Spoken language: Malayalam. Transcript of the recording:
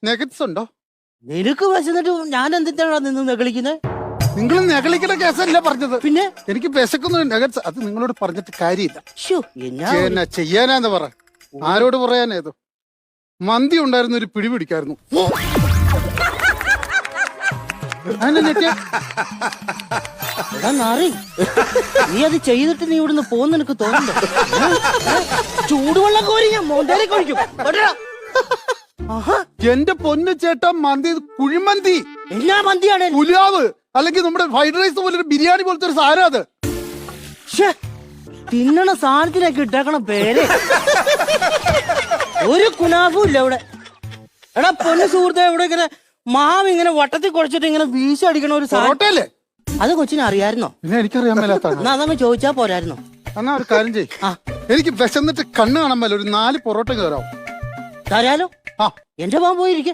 നെഗറ്റ്സ് ഉണ്ടോ? നിനക്ക് വിശന്നിട്ട് ഞാൻ എന്തിനാണ് നിന്ന് നെകളിക്കുന്നത്? നിങ്ങൾ നെകളിക്കുന്ന കേസല്ല പറഞ്ഞത്. പിന്നെ എനിക്ക് വിശക്കുന്നു നെഗറ്റ്സ്. അത് നിങ്ങളോട് പറഞ്ഞിട്ട് കാര്യമില്ല. എന്നാ ചെയ്യാനാന്ന് പറ. ആരോട് പറയാനേതോ? മന്തി ഉണ്ടായിരുന്നു, ഒരു പിടി പിടിക്കായിരുന്നു. നീ അത് ചെയ്തിട്ട് നീ ഇവിടുന്ന് പോകുന്ന എനിക്ക് തോന്നുന്നു. ചൂടുവെള്ളം കോരി ഞാൻ മോണ്ടേരെ കഴിക്കും. എന്റെ പൊന്നു ചേട്ടാ, മന്തി കുഴിമന്തി. എല്ലാ മന്തിയാണ് പുലാവ്, അല്ലെങ്കിൽ നമ്മുടെ ഫ്രൈഡ് റൈസ് പോലെ ബിരിയാണി പോലത്തെ ഒരു സാധനം. അത് തിന്നണ സാധനത്തിനൊക്കെ ഇട്ടേക്കണ പേര്. ഒരു കുനാഫും ഇല്ല ഇവിടെ. എടാ പൊന്നു സുഹൃത്തെ, ഇവിടെ ഇങ്ങനെ മാവ് ഇങ്ങനെ വട്ടത്തിൽ കുഴച്ചിട്ട് ഇങ്ങനെ വീശ അടിക്കണ ഒരു സാധനം. അത് കൊച്ചിനെ അറിയായിരുന്നോ? പിന്നെ എനിക്കറിയാൻ മേലാത്ത. എന്നാ അതങ്ങ് ചോദിച്ചാ പോരായിരുന്നോ? എന്നാ ഒരു കാര്യം ചെയ്യ്. എനിക്ക് വിശന്നിട്ട് കണ്ണ് കാണാൻ മേല ഒരു 4 പൊറോട്ട കയറാവും. തരാലോ. എന്റെ പാൻ പോയിരിക്കെ.